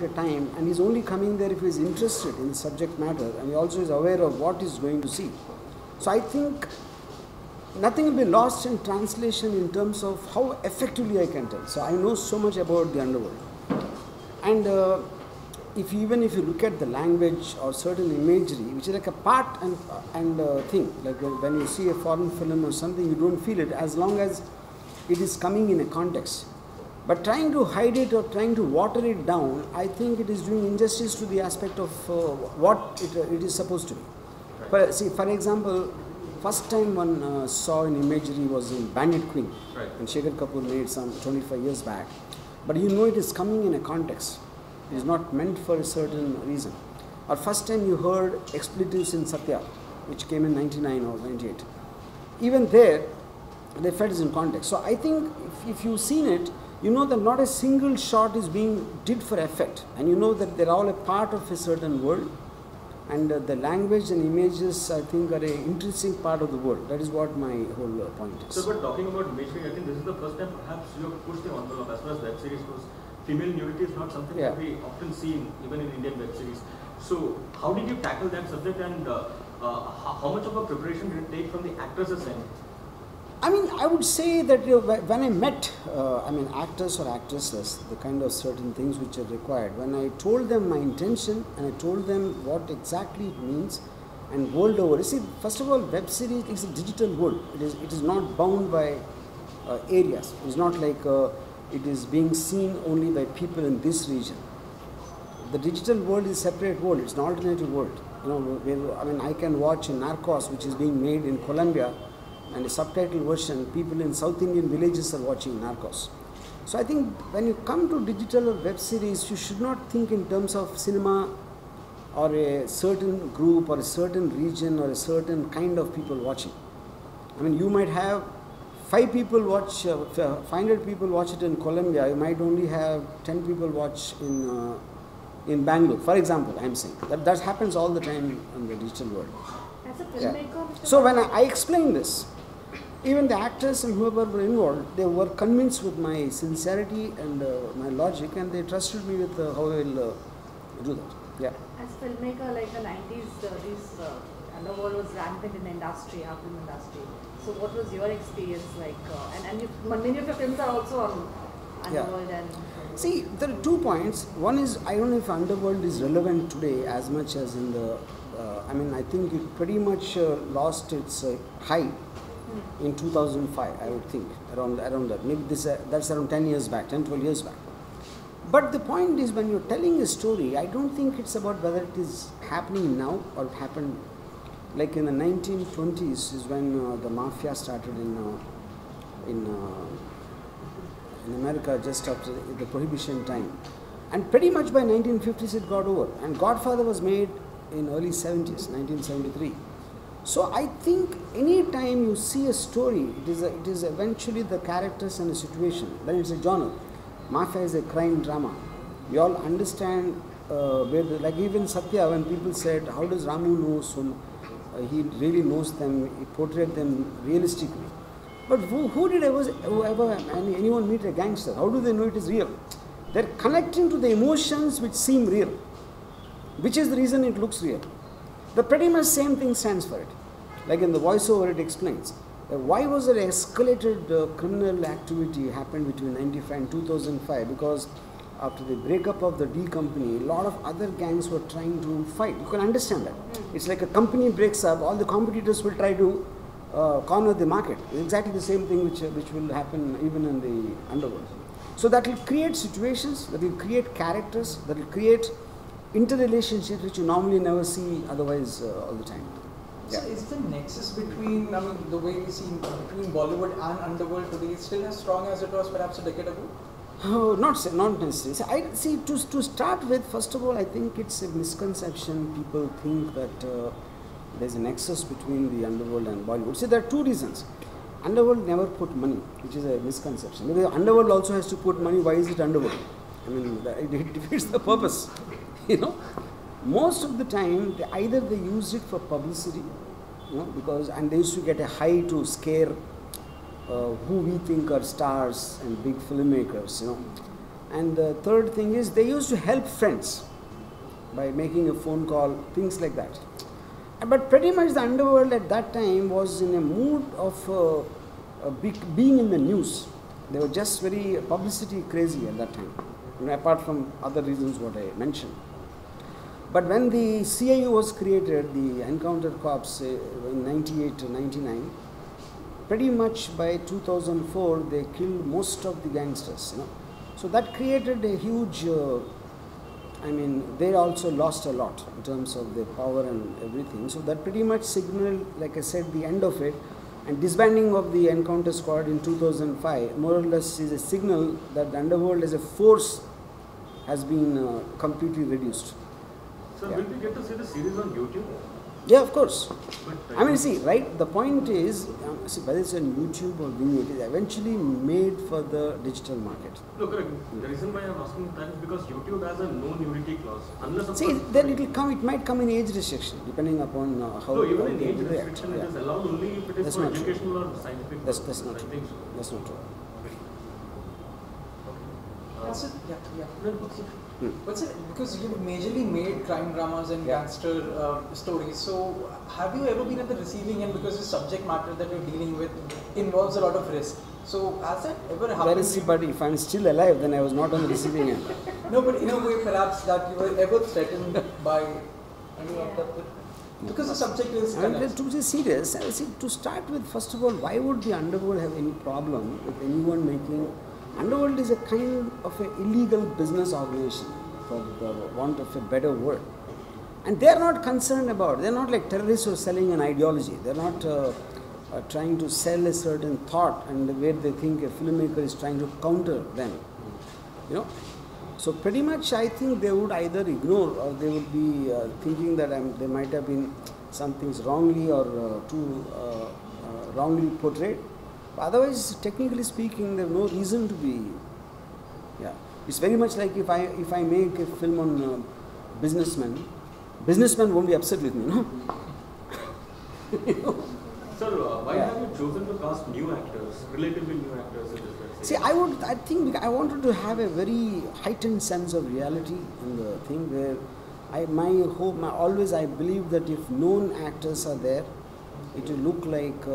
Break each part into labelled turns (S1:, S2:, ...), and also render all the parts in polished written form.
S1: a time, and he's only coming there if he's interested in the subject matter, and he also is aware of what he's going to see. So I think nothing will be lost in translation in terms of how effectively I can tell. So I know so much about the underworld. And even if you look at the language or certain imagery, which is like a part and thing, like when you see a foreign film or something, you don't feel it as long as it is coming in a context. But trying to hide it or trying to water it down, I think it is doing injustice to the aspect of what it is supposed to be. But see, for example, first time one saw an imagery was in Bandit Queen, and Shekhar Kapoor made some 25 years back. But you know it is coming in a context. It is not meant for a certain reason. Or first time you heard expletives in Satya, which came in 99 or 98. Even there, they felt it's in context. So I think if you've seen it, you know that not a single shot is being did for effect. And you know that they're all a part of a certain world. And the language and images, I think, are an intrinsic part of the world. That is what my whole point is.
S2: So, but talking about imagery, I think this is the first time perhaps you have pushed the envelope as far as web series goes. Female nudity is not something that we often see even in Indian web series. So, how did you tackle that subject, and how much of a preparation did it take from the actors' end?
S1: I mean, I would say that when I met, actors or actresses, the kind of certain things which are required, when I told them my intention and I told them what exactly it means, and world over, you see, first of all, web series is a digital world. It is not bound by areas. It is not like it is being seen only by people in this region. The digital world is a separate world. It's an alternative world. You know, where, I can watch Narcos, which is being made in Colombia, and a subtitle version, people in South Indian villages are watching Narcos. So I think when you come to digital or web series, you should not think in terms of cinema or a certain group or a certain region or a certain kind of people watching. I mean, you might have 500 people watch it in Colombia, you might only have 10 people watch in Bangalore, for example. I am saying that happens all the time in the digital world.
S3: As a filmmaker,
S1: so when I explained this, even the actors and whoever were involved, they were convinced with my sincerity and my logic, and they trusted me with how I will do that. Yeah.
S3: As a filmmaker, like the 90s, this underworld was rampant in the industry, our film industry. So what was your experience like? And many of your films are also on underworld and...
S1: See, there are 2 points. One is, I don't know if underworld is relevant today as much as in the... I think it pretty much lost its high in 2005, I would think, around that. Maybe that's around 10 years back, 10, 12 years back. But the point is, when you're telling a story, I don't think it's about whether it is happening now or it happened like in the 1920s is when the mafia started in America just after the Prohibition time. And pretty much by 1950s it got over. And Godfather was made in early 70s, 1973. So I think any time you see a story, it is eventually the characters and the situation. Then it's a genre. Mafia is a crime drama. We all understand like even Satya, when people said, how does Ramu know so much? He really knows them, he portrayed them realistically. But who did anyone meet a gangster? How do they know it is real? They're connecting to the emotions which seem real, which is the reason it looks real. The pretty much same thing stands for it. Like in the voiceover it explains. Why was there escalated criminal activity happened between 95 and 2005? Because after the breakup of the D company, a lot of other gangs were trying to fight. You can understand that. It's like a company breaks up, all the competitors will try to corner the market. It's exactly the same thing which will happen even in the underworld. So that will create situations, that will create characters, that will create interrelationships which you normally never see otherwise all the time.
S4: So is the nexus between, the way we see between Bollywood and underworld today still as strong as it was perhaps a decade ago?
S1: Oh, not necessarily. I see. To start with, first of all, I think it's a misconception. People think that there's a nexus between the underworld and Bollywood. See, there are 2 reasons. Underworld never put money, which is a misconception. Because underworld also has to put money. Why is it underworld? I mean, it defeats the purpose. You know, most of the time, either they use it for publicity, because they used to get a high to scare who we think are stars and big filmmakers, And the third thing is they used to help friends by making a phone call, things like that. But pretty much the underworld at that time was in a mood of being in the news. They were just very publicity crazy at that time, apart from other reasons what I mentioned. But when the CIU was created, the Encounter Corps in 98 to 99, pretty much by 2004 they killed most of the gangsters. So that created a huge, they also lost a lot in terms of their power and everything. So that pretty much signaled, like I said, the end of it. And disbanding of the Encounter Squad in 2005 more or less is a signal that the underworld as a force has been completely reduced.
S2: So will we get to see the series on YouTube?
S1: Yeah, of course.
S2: But,
S1: see, right, the point is, whether it's on YouTube or Vimeo, it is eventually made for the digital market.
S2: No, correct. The reason why I'm asking that is because YouTube has a no nudity clause. Unless of
S1: See,
S2: course,
S1: then it might come in age restriction, depending upon how
S2: no, even in
S1: they
S2: age
S1: react.
S2: restriction, it is allowed only if it is
S1: That's
S2: for
S1: not true.
S2: educational or scientific
S1: That's
S2: purposes.
S1: not
S2: I
S1: true.
S2: think so.
S1: That's not true.
S4: That's it. Yeah.
S2: No, what's it?
S4: What's it? Because you've majorly made crime dramas and gangster stories. So, have you ever been at the receiving end because the subject matter that you're dealing with involves a lot of risk? So, has that ever happened?
S1: Where is he, but if I'm still alive, then I was not on the receiving end.
S4: No, but in a way, perhaps that you were ever threatened by any of that. Because the subject is.
S1: To be serious, see, to start with, first of all, why would the underworld have any problem with anyone making? Underworld is a kind of an illegal business organization, for the want of a better word. And they are not concerned about, they are not like terrorists who are selling an ideology. They are not trying to sell a certain thought and where they think a filmmaker is trying to counter them. So pretty much I think they would either ignore or they would be thinking that there might have been some things wrongly or too wrongly portrayed. Otherwise, technically speaking, there's no reason to be. Yeah, it's very much like if I make a film on businessmen won't be upset with me, no?
S2: Sir, why have you chosen to cast new actors, relatively new actors in this web series?
S1: See, I wanted to have a very heightened sense of reality in the thing where I believe that if known actors are there, it will look like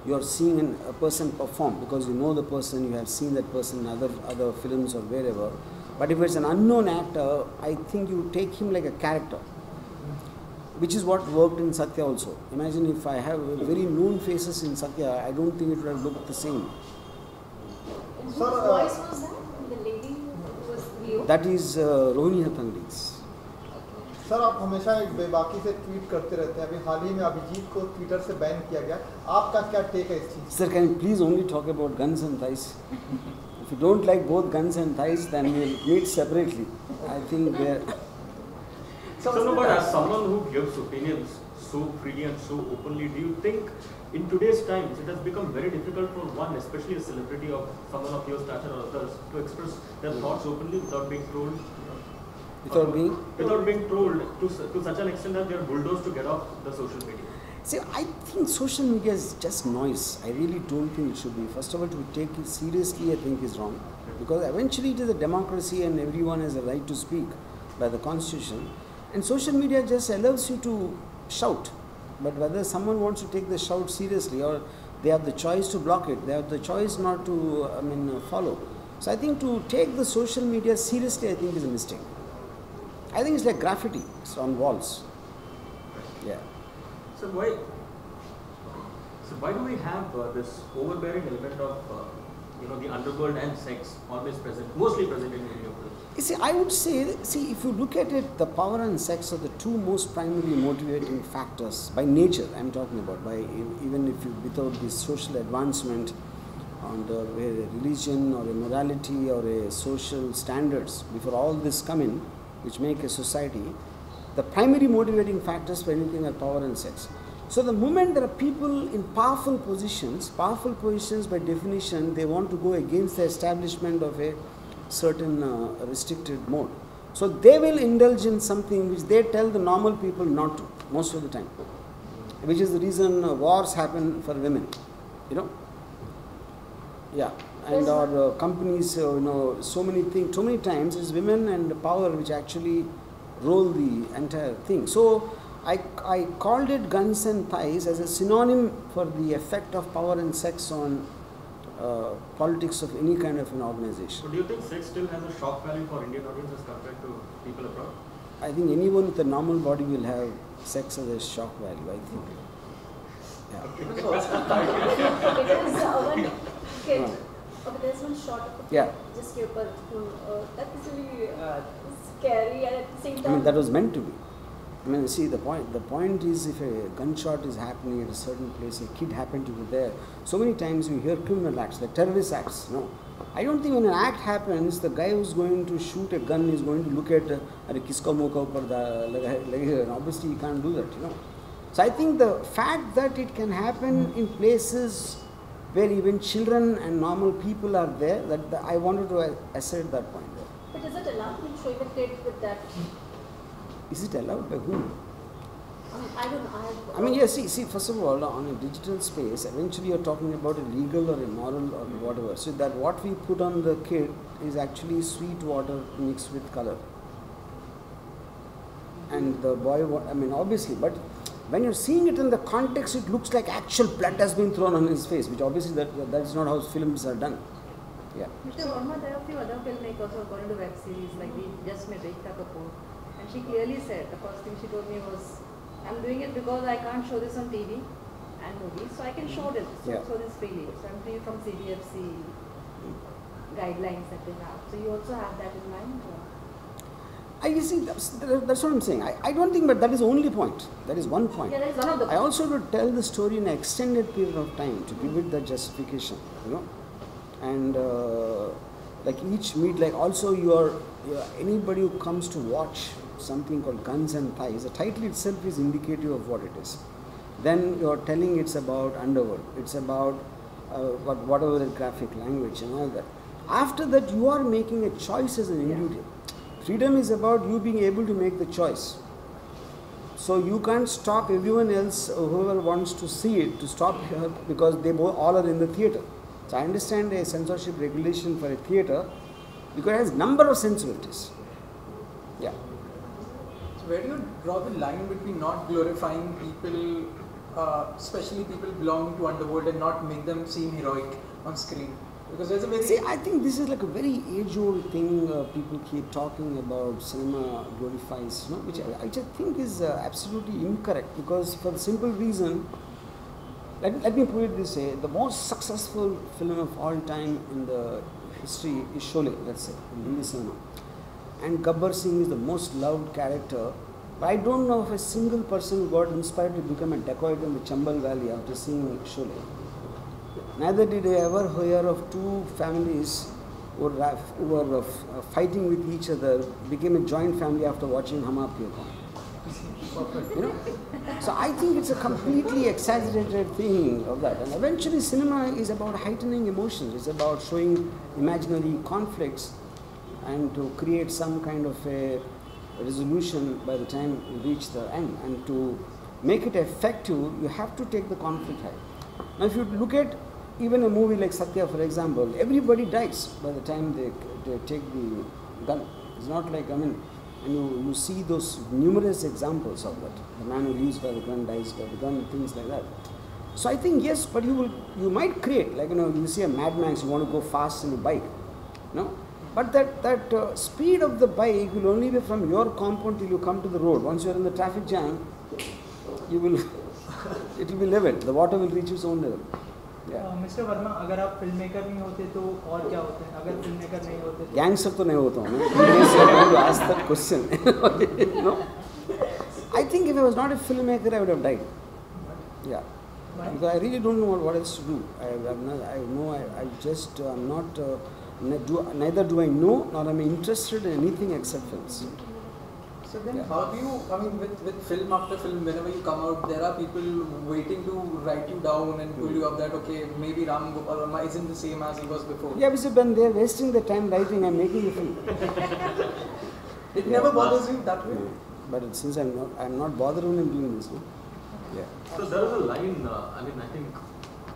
S1: you are seeing a person perform because you know the person, you have seen that person in other films or wherever. But if it's an unknown actor, I think you take him like a character, which is what worked in Satya also. Imagine if I have very known faces in Satya, I don't think it would have looked the same.
S3: And whose voice was that? The lady who was Leo?
S1: That is Rohini Hattangdi's.
S5: Sir आप हमेशा एक बेबाकी से tweet करते रहते हैं अभी हाल ही में अभिजीत को ट्विटर से बैन किया गया आपका क्या टेक है इस चीज़
S1: Sir, can you please only talk about guns and thighs? If you don't like both guns and thighs, then we'll meet separately. I think they're...
S2: So, no, but as someone who gives opinions so freely and so openly, do you think in today's times it has become very difficult for one, especially a celebrity of someone of your stature or others, to express their thoughts openly without being told? Without being told to such an extent that they are bulldozed to get off the social media.
S1: See, I think social media is just noise. I really don't think it should be. First of all, to take it seriously, I think is wrong. Because eventually it is a democracy and everyone has a right to speak by the constitution. And social media just allows you to shout. But whether someone wants to take the shout seriously or they have the choice to block it, they have the choice not to, follow. So I think to take the social media seriously, I think is a mistake. I think it's like graffiti. It's on walls. Yeah.
S2: So why do we have this overbearing element of the underworld and sex always present, mostly present in India?
S1: You see, I would say, if you look at it, the power and sex are the two most primarily motivating factors by nature. I'm talking about even if without this social advancement and a religion or a morality or a social standards, before all this come in, which make a society, the primary motivating factors for anything are power and sex. So the moment there are people in powerful positions by definition, they want to go against the establishment of a certain restricted mode. So they will indulge in something which they tell the normal people not to, most of the time. Which is the reason wars happen for women, Yeah, and our companies, so many things, so many times it's women and power which actually roll the entire thing. So I called it Guns and Thighs as a synonym for the effect of power and sex on politics of any kind of an organization.
S2: So do you think sex still has a shock value for Indian audiences compared to people abroad?
S1: I think anyone with a normal body will have sex as a shock value, I think. Yeah.
S6: It is one kid. Okay, there's one shot of the
S1: Yeah.
S6: just your that is really scary and at the same time.
S1: I mean, that was meant to be. I mean, see, the point is, if a gunshot is happening at a certain place, a kid happened to be there. So many times you hear criminal acts, like terrorist acts. No, I don't think when an act happens, the guy who's going to shoot a gun is going to look at kisko muh ka upar and obviously he can't do that. So I think the fact that it can happen in places where even children and normal people are there, I wanted to assert that point there.
S6: But is it allowed to show a kid with that?
S1: Is it allowed by whom?
S6: I don't know.
S1: I mean, yes, see, first of all, on a digital space, eventually you're talking about a legal or a moral or whatever. So that what we put on the kid is actually sweet water mixed with color. And the boy, I mean, obviously, but when you're seeing it in the context, it looks like actual blood has been thrown on his face, which obviously that is not how films are done. Yeah.
S3: Mr. Verma, there are a few other filmmakers who are going to web series, like we just met Ekta Kapoor. And she clearly said, the first thing she told me was, I'm doing it because I can't show this on TV and movies, so I can show this, show this freely. So I'm free from CBFC guidelines that they have. So you also have that in mind?
S1: You see, that's what I'm saying. I don't think, but that is the only point. That is one point.
S3: Yeah, that is one of the
S1: I also would tell the story in an extended period of time to give it the justification, And like each meet, like also anybody who comes to watch something called Guns and Thighs, the title itself is indicative of what it is. Then you're telling it's about underworld, it's about whatever the graphic language and all that. After that, you are making a choice as an individual. Freedom is about you being able to make the choice. So you can't stop everyone else, whoever wants to see it, to stop here because they all are in the theatre. So I understand a censorship regulation for a theatre because it has number of sensibilities. Yeah.
S4: So where do you draw the line between not glorifying people, especially people belonging to underworld, and not make them seem heroic on screen? Because there's a very...
S1: See, I think this is like a very age-old thing people keep talking about, cinema glorifies, which I just think is absolutely incorrect, because for the simple reason, let me put it this way, the most successful film of all time in the history is Sholay, let's say, in Hindi cinema. And Gabbar Singh is the most loved character, but I don't know of a single person who got inspired to become a dacoit in the Chambal Valley after seeing Sholay. Neither did I ever hear of two families who were fighting with each other, became a joint family after watching Hum Aapke Kaun. So I think it's a completely exaggerated thing of that. And eventually cinema is about heightening emotions. It's about showing imaginary conflicts and to create some kind of a resolution by the time you reach the end. And to make it effective, you have to take the conflict high. Now if you look at even a movie like Satya, for example, everybody dies by the time they take the gun. It's not like, and you see those numerous examples of that. The man who lives by the gun dies by the gun, things like that. So I think yes, but you might create, like, you see a Mad Max, you want to go fast in a bike, But that speed of the bike will only be from your compound till you come to the road. Once you are in the traffic jam, it will be leveled. The water will reach its own level.
S7: Mister Verma, अगर आप film maker नहीं होते तो और क्या होते हैं? अगर फिल्म मेकर नहीं होते तो
S1: गैंगस्टर तो नहीं होता हूँ मैं. Ask that question. I think if I was not a filmmaker, I would have died. Yeah. Because I really don't know what else to do. Neither do I know, nor am I interested in anything except films.
S4: So then how do you, with film after film, whenever you come out, there are people waiting to write you down and pull you up that, okay, maybe Ram Gopal Verma isn't the same as he was before.
S1: Yeah, because when they're wasting their time writing, I'm making a film.
S4: It never bothers you that way?
S1: But since I'm not bothered when I'm doing this. Yeah.
S2: So there is a line, I think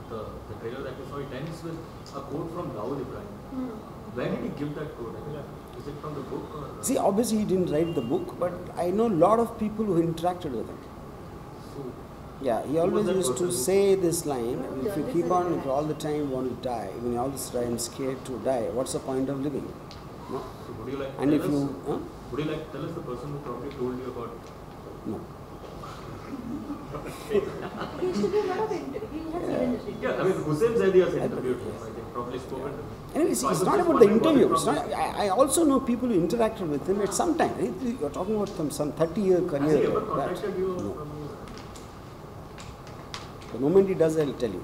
S2: the trailer that we saw, it ends with a quote from Dawood Ibrahim. Where did he give that quote? I mean, is it from the book or?
S1: See, obviously he didn't write the book, but I know a lot of people who interacted with him.
S2: So,
S1: Yeah, he always used to say this line, if you keep on, if you all the time want to die, when you all this time scared to die, what's the point of living? No?
S2: so would you like to
S1: And
S2: tell
S1: if
S2: us,
S1: you, huh?
S2: would you like to tell us the person who probably told you about?
S1: No.
S3: He used to do a lot of interviews. He has given interviews.
S2: Yeah, I mean, Hussein Zaidi has interviewed him. I think probably spoken to him.
S1: Anyways,
S2: So I
S1: it's
S2: was
S1: not
S2: just
S1: about the
S2: wondering what
S1: interview.
S2: is
S1: It's not, I also know people who interacted with him at some time. You're talking about some 30-year
S2: Has he
S1: career.
S2: ever
S1: like that.
S2: contacted you
S1: No.
S2: from you?
S1: The moment he does, I'll tell you.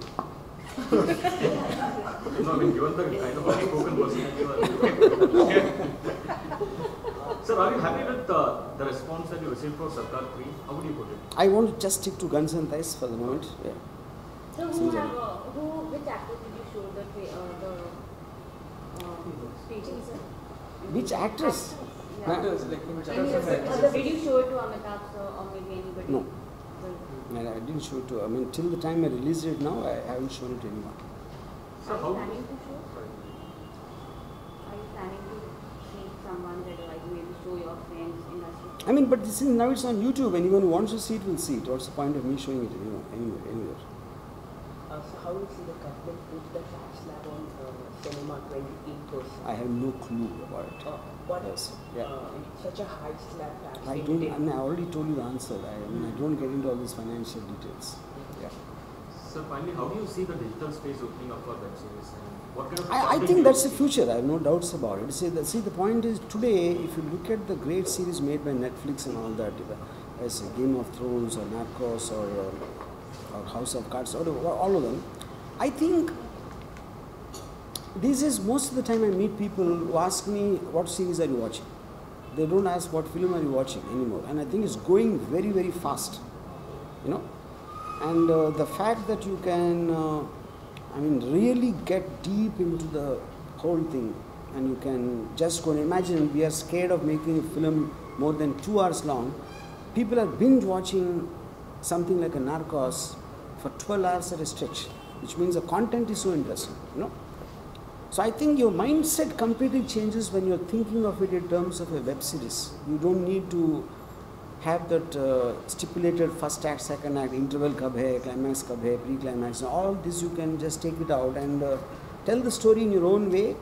S2: No, I mean, given the kind of outspoken personality you are. Sir, are you happy with the response that you received for Sarkar 3? How would you put it?
S1: I want to just stick to guns and thighs for the moment. Yeah.
S6: So which actor did you show the speaking, sir?
S1: Which actress?
S6: Yeah.
S4: Actors, like in
S6: Did you show it to Amitabh sir or maybe anybody?
S1: No. I didn't show it to. I mean, till the time I released it now, I haven't shown it to anyone.
S2: Sir,
S6: Are you
S2: how?
S6: planning to show? Are you planning to meet someone that like maybe show your friends industry?
S1: I mean, but this is, now it's on YouTube. Anyone who wants to see it will see it. What's the point of me showing it anywhere?
S8: So how do you see the government put the tax slab on cinema 28%?
S1: I have no clue about it.
S8: What
S1: Yes. Yeah.
S8: such a high slab tax?
S1: I don't. I mean, I already told you the answer. I don't get into all these financial details. Yeah.
S2: Sir, finally, how do you see the digital space opening up for web series? And what kind of
S1: I
S2: content
S1: think
S2: do
S1: that's
S2: you
S1: the
S2: see?
S1: future. I have no doubts about it. See, the point is today, if you look at the great series made by Netflix and all that, as Game of Thrones or Narcos or House of Cards, or all of them, I think these days most of the time I meet people who ask me, what series are you watching? They don't ask what film are you watching anymore. And I think it's going very, very fast, you know. And the fact that you can, really get deep into the whole thing, and you can just go and imagine, we are scared of making a film more than 2 hours long. People are binge watching something like a Narcos for 12 hours at a stretch, which means the content is so interesting, you know. So I think your mindset completely changes when you're thinking of it in terms of a web series. You don't need to have that stipulated first act, second act, interval kab hai, climax kab hai, pre-climax. All this you can just take it out and tell the story in your own way,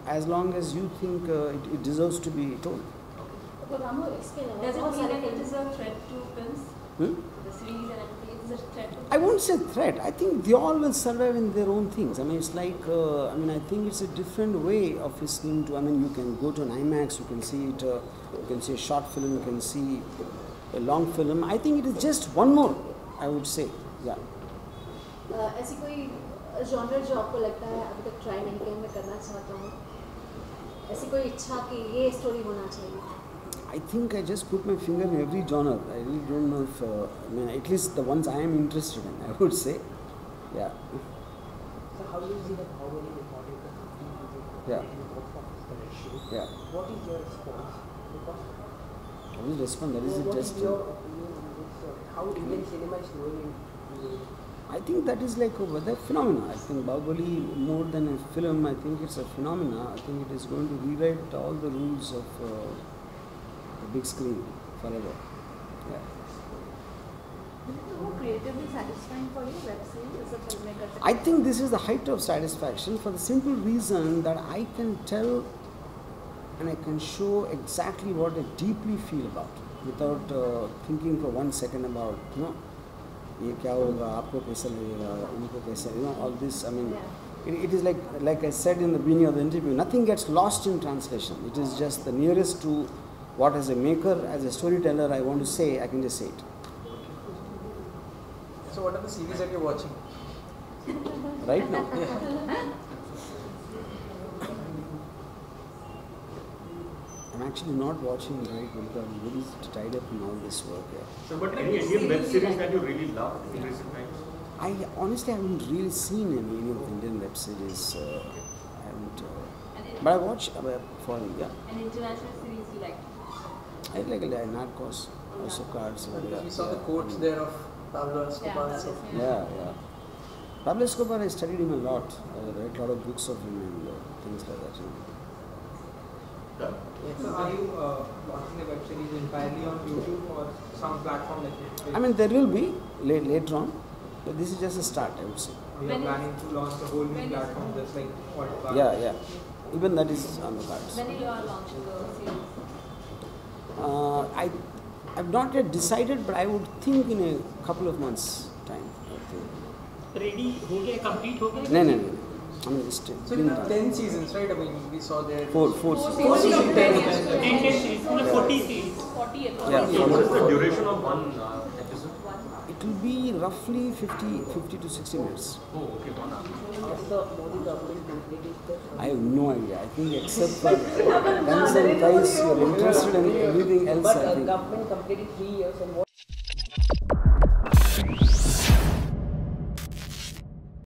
S1: as long as you think it deserves to be told.
S6: तो रामू इसके अलावा
S3: Does it
S6: बहुत
S3: mean
S6: सारे
S3: that it is a threat to films?
S1: Hmm?
S3: The series and everything, it is a threat to
S1: I won't say threat. I think they all will survive in their own things. I mean, it's like, I think it's a different way of listening to, you can go to an IMAX, you can see it, you can see a short film, you can see a long film. I think it is just one more, I would say. Yeah.
S6: ऐसी कोई genre जो आपको लगता है अभी तक try नहीं किया मैं करना चाहता हूँ ऐसी कोई इच्छा कि ये स्टोरी होना चाहिए
S1: I think I just put my finger in every genre. I really don't know if, at least the ones I am interested in, I would say. Yeah.
S8: So how do you see the Bahubali recording the 1500
S1: Yeah.
S8: in the box office collection?
S1: Yeah.
S8: What is your response? Because
S1: I will respond. That is it.
S8: what
S1: Just.
S8: is your opinion on this? How Indian cinema is going in?
S1: I think that is like a phenomena. I think Bahubali, more than a film, I think it's a phenomena. I think it is going to rewrite all the rules of the big screen forever. Yeah.
S3: Is it more creatively satisfying for you, web series, as a filmmaker?
S1: I think this is the height of satisfaction for the simple reason that I can tell and I can show exactly what I deeply feel about without thinking for 1 second about, ये क्या होगा, आपको कैसा लगेगा, उनको कैसा, all this. It is like I said in the beginning of the interview, nothing gets lost in translation. It is just the nearest to what as a maker, as a storyteller, I want to say, I can just say it.
S4: So what are the series that you're watching?
S1: Right now. I'm actually not watching right now because I'm very tied up in all this work. Yeah.
S2: So, but any Indian web series that you really love in recent times?
S1: I honestly haven't really seen any of the Indian web series. I haven't. But I watch for yeah.
S3: An international series you like?
S1: I like Narcos, House of Cards.
S4: We saw the quotes there of Pablo Escobar.
S3: Yeah,
S4: so-
S1: Yeah, yeah. Pablo Escobar, I studied him a lot. I read a lot of books of him and things like that.
S9: So are you launching the web series entirely on YouTube or some platform that you?
S1: I mean, there will be later on, but this is just a start, I would say.
S9: We are planning to launch the whole new platform just like what?
S1: Yeah. Even that is on the cards.
S3: When you are launching the series?
S1: I've not yet decided, but I would think in a couple of months' time.
S10: Ready हो गया, complete हो गया?
S1: No. I mean, it's still.
S4: So 10 seasons, right? I mean, we saw there.
S1: Four seasons.
S10: 10 series, 40 series.
S3: 40 episodes.
S1: Yeah.
S2: So what is the duration of one episode?
S1: It will be roughly 50 to 60 minutes.
S2: Oh, okay, 1 hour.
S8: Has the Modi government completed the
S1: I have no idea. I think except for guns and ties, you're interested in everything else.
S8: but
S1: I think.
S8: government completed 3 years and what